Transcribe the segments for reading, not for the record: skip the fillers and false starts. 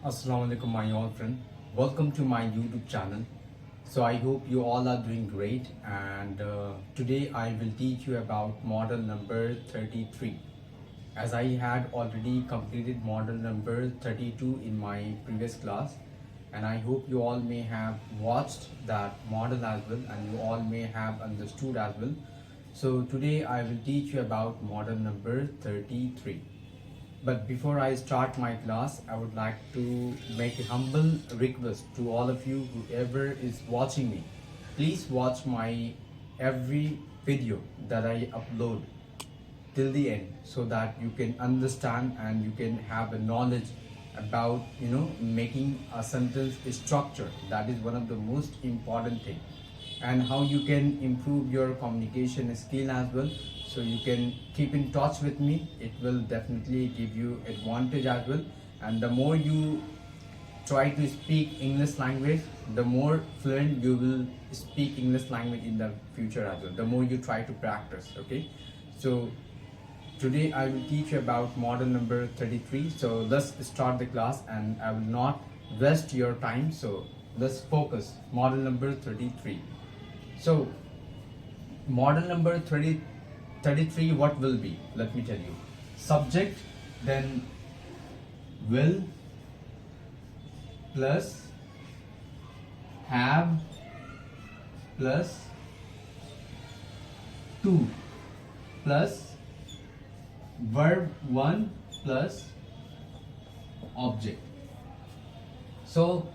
Assalamu alaikum, my all friend. Welcome to my YouTube channel. So I hope you all are doing great, and today I will teach you about model number 33. As I had already completed model number 32 in my previous class, and I hope you all may have watched that model as well, and you all may have understood as well. So today I will teach you about model number 33. But before I start my class, I would like to make a humble request to all of you, whoever is watching me. Please watch my every video that I upload till the end, so that you can understand and you can have a knowledge about making a sentence structure. That is one of the most important thing, and how you can improve your communication skill as well. So you can keep in touch with me. It will definitely give you advantage as well, and the more you try to speak English language, the more fluent you will speak English language in the future as well, the more you try to practice. Okay, so today I will teach you about model number 33. So let's start the class, and I will not waste your time. So let's focus. Model number 33. So model number 33, what will be? Let me tell you. Subject, then will plus have plus to plus verb 1 plus object. So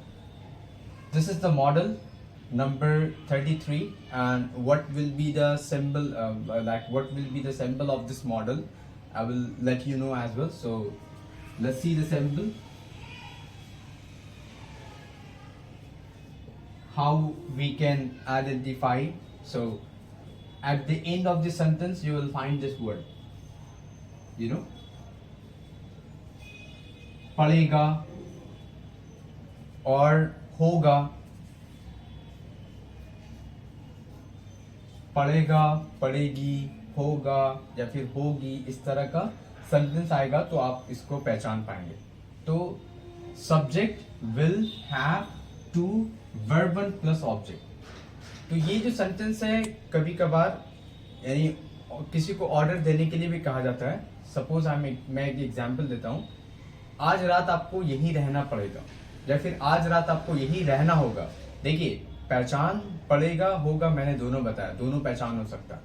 this is the model number 33, and what will be the symbol, what will be the symbol of this model, I will let you know as well. So let's see the symbol, how we can identify. So at the end of the sentence you will find this word, पड़ेगा और होगा, पड़ेगा, पड़ेगी, होगा या फिर होगी, इस तरह का सेंटेंस आएगा तो आप इसको पहचान पाएंगे. तो subject, will, have, to, verb one plus object. तो ये जो सेंटेंस है, कभी कभार यानी किसी को ऑर्डर देने के लिए भी कहा जाता है. सपोज मैं एक एग्जांपल देता हूँ. आज रात आपको यहीं रहना पड़ेगा, या फिर आज रात आपको यहीं रहना होगा. देखिए, पहचान पड़ेगा होगा मैंने दोनों बताया, दोनों पहचान हो सकता.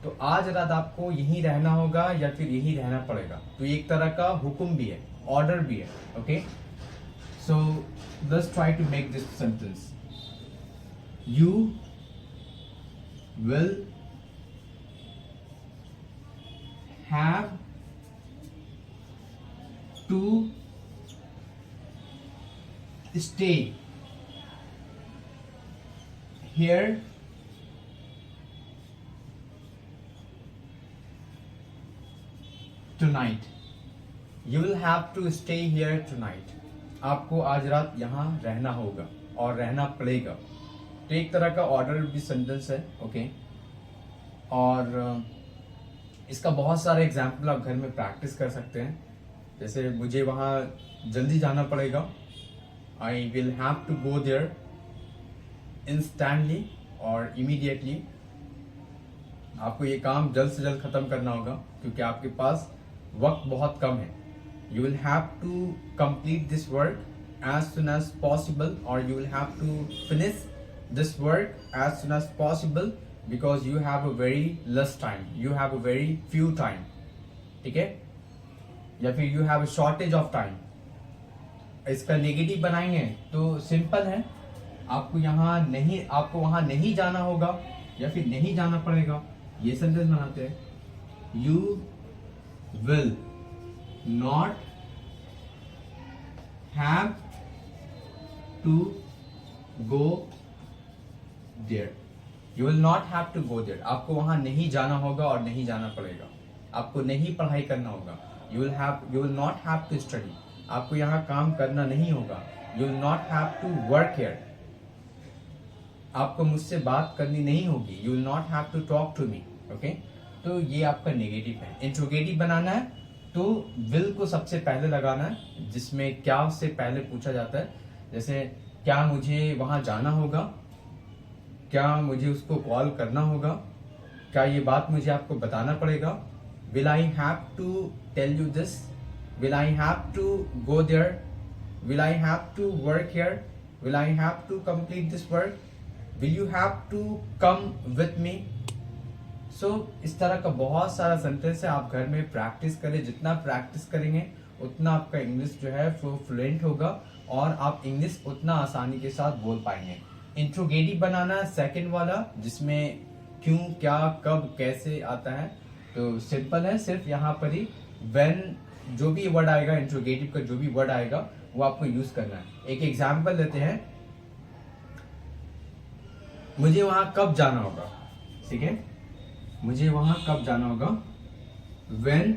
तो आज रात आपको यहीं रहना होगा या फिर यहीं रहना पड़ेगा, तो ये एक तरह का हुक्म भी है, ऑर्डर भी है. Okay, so let's try to make this sentence. You will have to stay here tonight. You will have to stay here tonight. आपको आज रात यहाँ रहना होगा और रहना पड़ेगा. तो एक तरह का ऑर्डर भी सेंटेंस है. ओके, और इसका बहुत सारे एग्जाम्पल आप घर में प्रैक्टिस कर सकते हैं. जैसे मुझे वहाँ जल्दी जाना पड़ेगा, I will have to go there instantly or immediately. आपको ये काम जल्द से जल्द खत्म करना होगा क्योंकि आपके पास वक्त बहुत कम है. You will have to complete this work as soon as possible, or you will have to finish this work as soon as possible, because you have a very less time, you have a very few time. ठीक है, या फिर you have a shortage of time. इसका negative बनाएंगे तो simple है, आपको वहां नहीं जाना होगा या फिर नहीं जाना पड़ेगा. ये सेंटेंस बनाते हैं. You will not have to go there. You will not have to go there. आपको वहां नहीं जाना होगा और नहीं जाना पड़ेगा. आपको नहीं पढ़ाई करना होगा. You will not have to study. आपको यहाँ काम करना नहीं होगा. You will not have to work here. आपको मुझसे बात करनी नहीं होगी. You will not have to talk to me. Okay, तो ये आपका नेगेटिव है. इंट्रोगेटिव बनाना है तो विल को सबसे पहले लगाना है, जिसमें क्या से पहले पूछा जाता है। जैसे क्या मुझे वहां जाना होगा, क्या मुझे उसको कॉल करना होगा, क्या ये बात मुझे आपको बताना पड़ेगा, will I have to tell you this, will I have to go there, will I have to work here, will I have to complete this work, will you have to come with me. So इस तरह का बहुत सारा sentence है, आप घर में practice करें। जितना प्रैक्टिस करेंगे उतना आपका इंग्लिश जो है वो फ्लुएंट होगा और आप इंग्लिश उतना आसानी के साथ बोल पाएंगे। इंट्रोगेटिव बनाना है सेकंड वाला, जिसमें क्यों, क्या, कब, कैसे आता है। तो सिंपल है, सिर्फ यहाँ पर ही व्हेन जो भी वर्ड आएगा, इंट्रोगेटिव का जो भी वर्ड आएगा वो आपको यूज करना है। एक एग्जाम्पल लेते हैं, मुझे वहां कब जाना होगा, ठीक है, मुझे वहां कब जाना होगा, when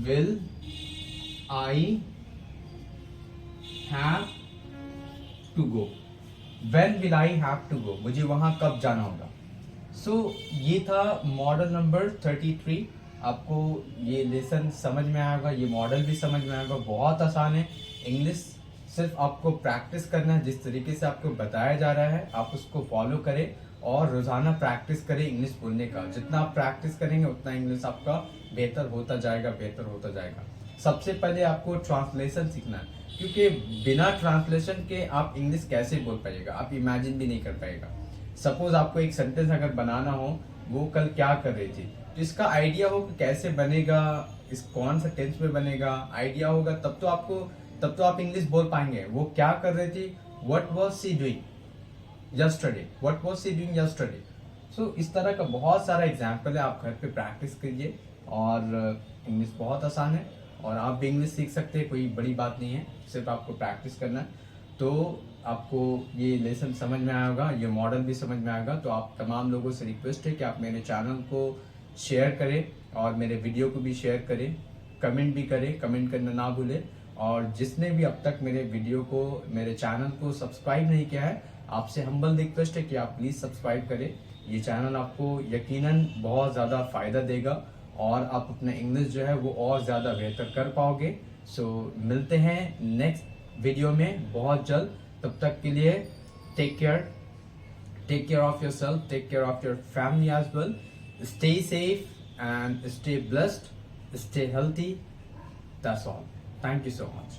will I have to go, when will I have to go, मुझे वहां कब जाना होगा। सो ये था मॉडल नंबर 33। आपको ये लेसन समझ में आएगा, ये मॉडल भी समझ में आएगा, बहुत आसान है। इंग्लिश सिर्फ आपको प्रैक्टिस करना है, जिस तरीके से आपको बताया जा रहा है आप उसको फॉलो करें और रोजाना प्रैक्टिस करें इंग्लिश बोलने का। जितना आप प्रैक्टिस करेंगे उतना इंग्लिश आपका बेहतर होता जाएगा, बेहतर होता जाएगा। सबसे पहले आपको ट्रांसलेशन सीखना है, क्योंकि बिना ट्रांसलेशन के आप इंग्लिश कैसे बोल पाइएगा, आप इमेजिन भी नहीं कर पाएगा। सपोज आपको एक सेंटेंस अगर बनाना हो, वो कल क्या कर रही थी, तो इसका आइडिया हो कि कैसे बनेगा, इस कौन सा टेंस में बनेगा, आइडिया होगा तब तो आप इंग्लिश बोल पाएंगे। वो क्या कर रही थी, what was she doing yesterday, what was she doing yesterday. So इस तरह का बहुत सारा एग्जाम्पल है, आप घर पे प्रैक्टिस करिए और इंग्लिश बहुत आसान है और आप भी इंग्लिश सीख सकते हैं, कोई बड़ी बात नहीं है, सिर्फ आपको प्रैक्टिस करना है। तो आपको ये लेसन समझ में आएगा, ये मॉडल भी समझ में आएगा। तो आप तमाम लोगों से रिक्वेस्ट है कि आप मेरे चैनल को शेयर करें और मेरे वीडियो को भी शेयर करें, कमेंट भी करें, कमेंट करना ना भूलें। और जिसने भी अब तक मेरे वीडियो को, मेरे चैनल को सब्सक्राइब नहीं किया है, आपसे हम्बल रिक्वेस्ट है कि आप प्लीज़ सब्सक्राइब करें। ये चैनल आपको यकीनन बहुत ज़्यादा फ़ायदा देगा और आप अपना इंग्लिश जो है वो और ज़्यादा बेहतर कर पाओगे। सो मिलते हैं नेक्स्ट वीडियो में बहुत जल्द। तब तक के लिए take care of yourself, take care of your family as well, stay safe and stay blessed, stay healthy. That's all. Thank you so much.